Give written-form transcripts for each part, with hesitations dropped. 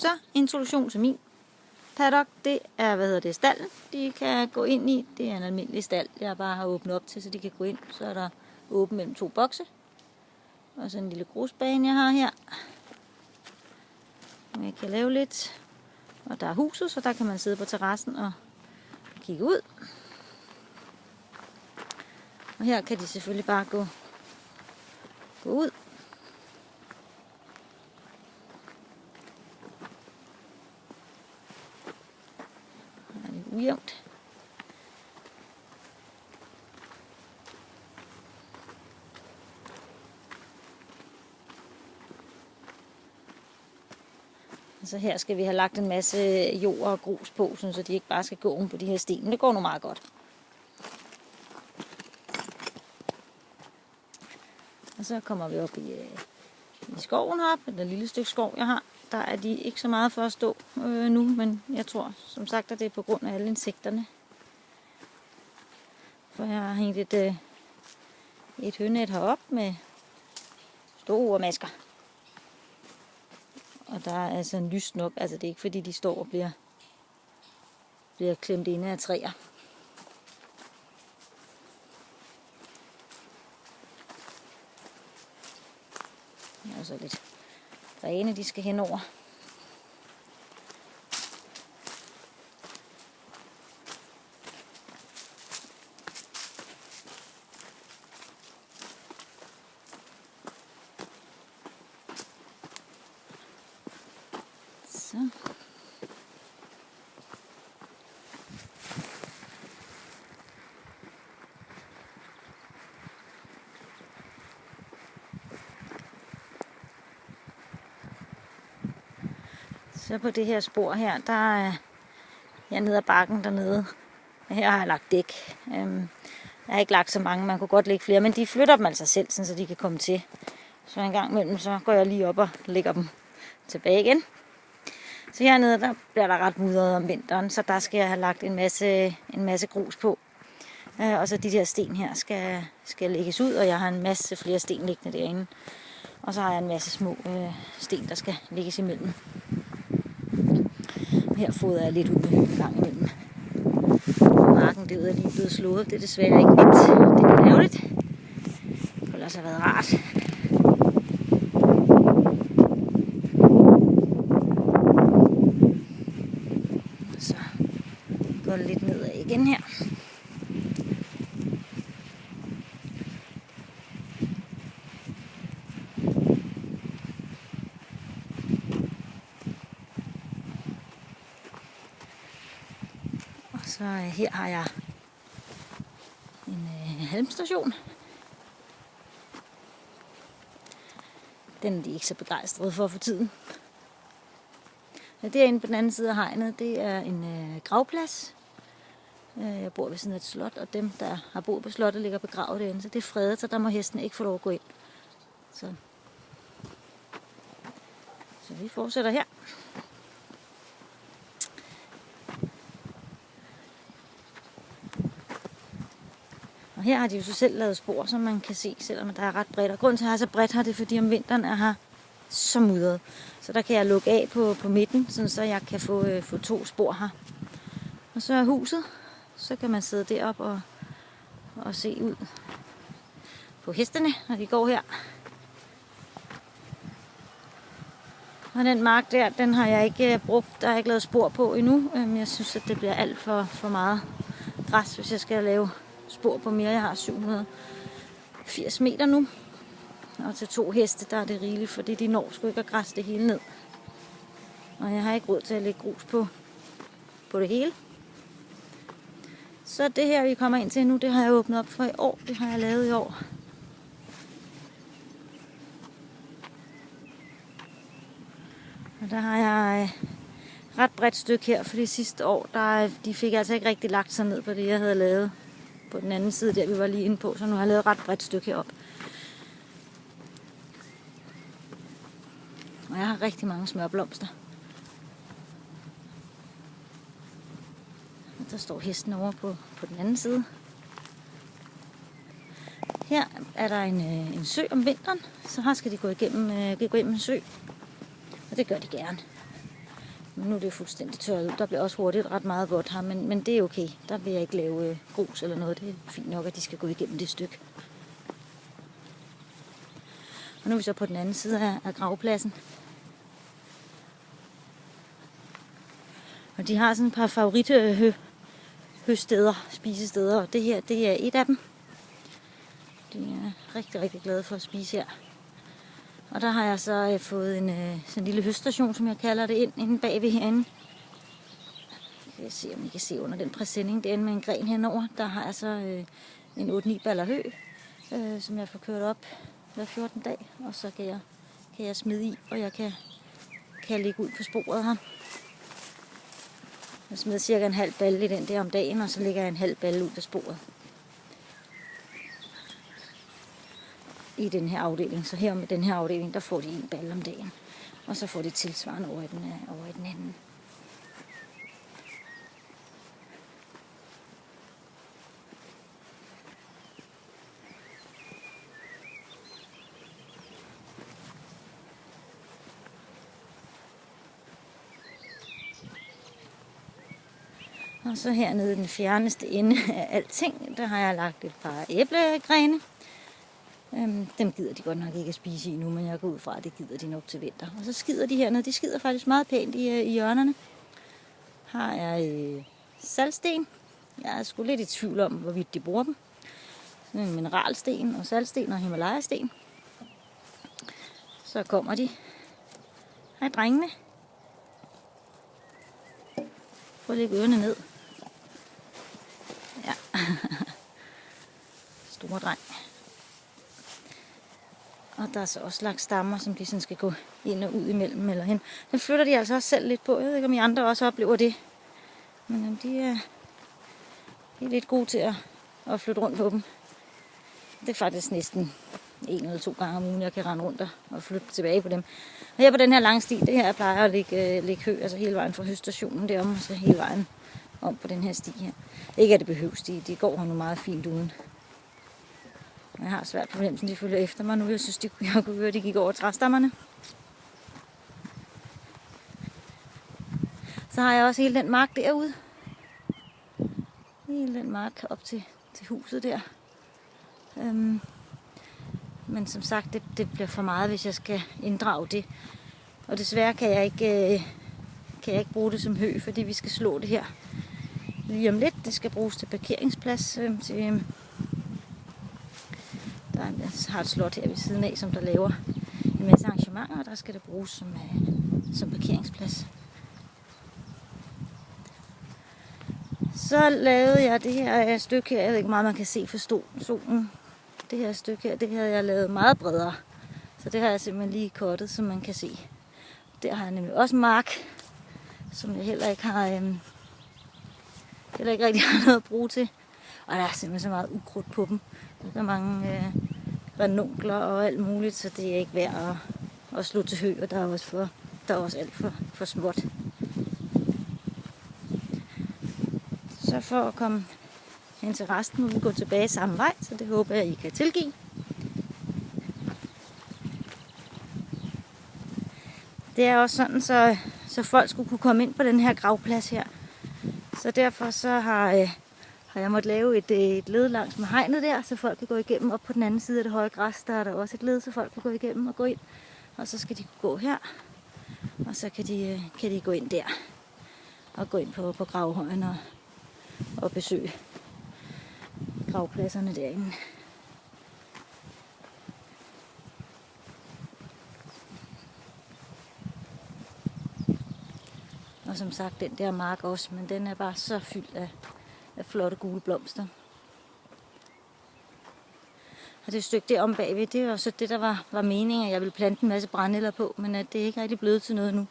Så introduktion til min paddock, det er, stallen, de kan gå ind i. Det er en almindelig stald, jeg bare har åbnet op til, så de kan gå ind. Så er der åbent mellem 2 bokse. Og så en lille grusbane, jeg har her. Jeg kan lave lidt. Og der er huset, så der kan man sidde på terrassen og kigge ud. Og her kan de selvfølgelig bare gå ud. Her er det ujævnt. Så her skal vi have lagt en masse jord og grus på, så de ikke bare skal gå oven på de her sten. Men det går nu meget godt. Og så kommer vi op i skoven heroppe, den lille stykke skov, jeg har. Der er de ikke så meget for at stå nu, men jeg tror som sagt, at det er på grund af alle insekterne. For jeg har hængt et hønnet heroppe med store masker. Og der er altså en lyst nok, altså det er ikke fordi de står og bliver klemt inde af træer. Der er så lidt grene, de skal henover. Så. Så på det her spor her, der er jeg nede ad bakken dernede. Her har jeg lagt dæk. Jeg har ikke lagt så mange, man kunne godt lægge flere, men de flytter dem altså selv, så de kan komme til. Så en gang imellem, så går jeg lige op og lægger dem tilbage igen. Så hernede, der bliver der ret mudret om vinteren, så der skal jeg have lagt en masse grus på. Og så de der sten her skal lægges ud, og jeg har en masse flere sten liggende derinde. Og så har jeg en masse små sten, der skal lægges imellem. Her fodrer jeg lidt ud med en gang imellem. Marken derude er lige blevet slået. Det er desværre ikke lidt. Det er ærgerligt. Det kunne ellers have været rart. Så går det lidt nedad igen her. Så her har jeg en halmstation. Den er de ikke så begejstrede for tiden. Derinde på den anden side af hegnet, det er en gravplads. Jeg bor ved sådan et slot, og dem, der har boet på slottet, ligger begravet derinde. Så det er fredet, så der må hestene ikke få lov at gå ind. Så vi fortsætter her. Og her har de jo så selv lavet spor, som man kan se, selvom der er ret bredt. Og grunden til at have så bredt her, det er fordi om vinteren er her så mudret. Så der kan jeg lukke af på midten, sådan så jeg kan få 2 spor her. Og så er huset, så kan man sidde deroppe og se ud på hestene, når de går her. Og den mark der, den har jeg ikke brugt, der har jeg ikke lavet spor på endnu. Jeg synes, at det bliver alt for meget græs, hvis jeg skal lave spor på mere. Jeg har 780 meter nu. Og til 2 heste, der er det rigeligt, fordi de når sgu ikke at græsse det hele ned. Og jeg har ikke råd til at lægge grus på det hele. Så det her, vi kommer ind til nu, det har jeg åbnet op for i år. Det har jeg lavet i år. Og der har jeg ret bredt stykke her, for det sidste år, de fik altså ikke rigtig lagt sig ned på det, jeg havde lavet på den anden side, der vi var lige inde på. Så nu har jeg lavet ret bredt stykke heroppe. Og jeg har rigtig mange smørblomster. Der står hesten over på den anden side. Her er der en sø om vinteren, så her skal de gå igennem en sø. Og det gør de gerne. Men nu er det fuldstændig tørret ud. Der bliver også hurtigt ret meget vådt her, men det er okay. Der vil jeg ikke lave grus eller noget. Det er fint nok, at de skal gå igennem det stykke. Og nu er vi så på den anden side af gravpladsen. Og de har sådan et par høststeder, spisesteder, og det her, det er et af dem. De er rigtig, rigtig glade for at spise her. Og der har jeg så fået sådan en lille høststation, som jeg kalder det, inde bagved herinde. Jeg kan se, om I kan se under den præsending derinde med en gren henover. Der har jeg så en 8-9 baller hø, som jeg får kørt op hver 14 dag. Og så kan jeg smide i, og jeg kan lægge ud på sporet her. Jeg smider cirka en halv balle i den der om dagen, og så lægger jeg en halv balle ud på sporet. I den her afdeling. Så her med den her afdeling, der får de en balle om dagen. Og så får de tilsvarende over i den anden. Og så hernede i den fjerneste ende af alting, der har jeg lagt et par æblegrene. Dem gider de godt nok ikke at spise i nu, men jeg går ud fra, at det gider de nok til vinter. Og så skider de hernede. De skider faktisk meget pænt i hjørnerne. Her er saltsten. Jeg er sgu lidt i tvivl om, hvorvidt de bruger dem. Sådan en mineralsten og saltsten og Himalaya-sten. Så kommer de. Hej drengene. Prøv at lægge ørerne ned. Ja. Store dreng. Og der er så også lagt stammer, som de sådan skal gå ind og ud imellem eller hen. Den flytter de altså også selv lidt på. Jeg ved ikke, om I andre også oplever det. Men de er lidt gode til at flytte rundt på dem. Det er faktisk næsten 1 eller 2 gange om ugen, jeg kan rende rundt og flytte tilbage på dem. Og her på den her lange sti, det her jeg plejer at lægge hø, altså hele vejen fra høststationen derom, og så hele vejen om på den her sti her. Ikke at det behøves, de går her nu meget fint uden. Jeg har svært problem, som de følger efter mig nu. Jeg synes, jeg kunne høre, at de gik over træstammerne. Så har jeg også hele den mark derude. Hele den mark op til huset der. Men som sagt, det bliver for meget, hvis jeg skal inddrage det. Og desværre kan jeg ikke bruge det som hø, fordi vi skal slå det her lige om lidt. Det skal bruges til parkeringsplads. Jeg har et slot her ved siden af, som der laver en masse arrangementer, og der skal det bruges som parkeringsplads. Så lavede jeg det her stykke her, jeg ved ikke meget man kan se for solen. Det her stykke her, det havde jeg lavet meget bredere. Så det har jeg simpelthen lige kortet, som man kan se. Der har jeg nemlig også mark, som jeg heller ikke rigtig har noget at bruge til. Og der er simpelthen så meget ukrudt på dem. Der er mange ranunkler og alt muligt, så det er ikke værd at slå til hø, og der er også alt for småt. Så for at komme hen til resten, må vi gå tilbage samme vej, så det håber jeg, I kan tilgive. Det er også sådan, så folk skulle kunne komme ind på den her gravplads her. Så derfor så har jeg måttet lave et led langs med hegnet der, så folk kan gå igennem. Op på den anden side af det høje græs, der er der også et led, så folk kan gå igennem og gå ind. Og så skal de gå her, og så kan de gå ind der. Og gå ind på gravhøjen og besøge gravpladserne derinde. Og som sagt, den der mark også, men den er bare så fyldt af flotte gule blomster. Og det stykke der om bagved, det er også det, der var meningen, at jeg ville plante en masse brændenælder på, men at det er ikke rigtig blevet til noget nu.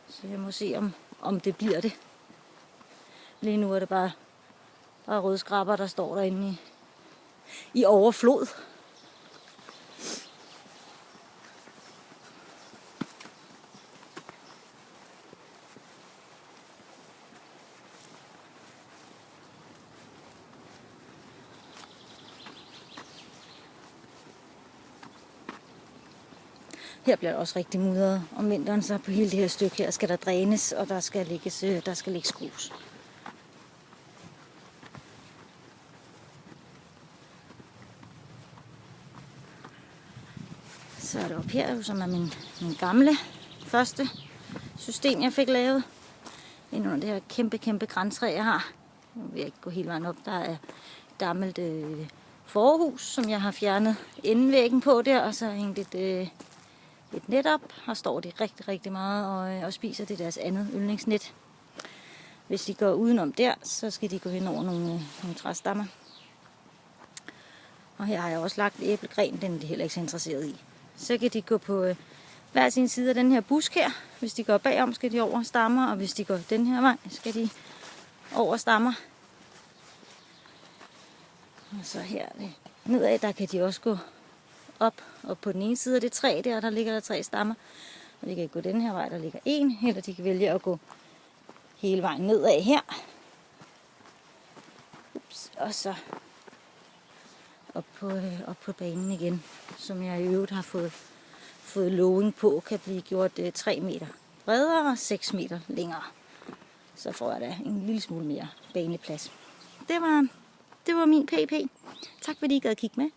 Så jeg må se, om det bliver det. Lige nu er det bare rødskrabber, der står derinde i overflod. Her bliver det også rigtig mudret om vinteren, så på hele det her stykke her skal der drænes, og der skal lægges grus. Så er det op her, som er min gamle første system, jeg fik lavet. Ind under det her kæmpe græntræ, jeg har. Nu vil jeg ikke gå hele vejen op. Der er et gammelt forhus, som jeg har fjernet indvæggen på der, og så har hængt et net op. Her står de rigtig meget og spiser det deres andet yndlingsnet. Hvis de går udenom der, så skal de gå hen over nogle træstammer. Og her har jeg også lagt æblegren, den er de heller ikke så interesseret i. Så kan de gå på hver sin side af den her busk her. Hvis de går bagom, skal de over stammer, og hvis de går den her vej, skal de over stammer. Og så her nedad, der kan de også gå op på den ene side af det træ der ligger der 3 stammer. Og de kan gå den her vej, der ligger 1, eller de kan vælge at gå hele vejen nedad her. Og så op på banen igen, som jeg i øvrigt har fået loving på, kan blive gjort 3 meter bredere og 6 meter længere. Så får jeg da en lille smule mere baneplads. Det var min pp. Tak fordi I gad kigge med.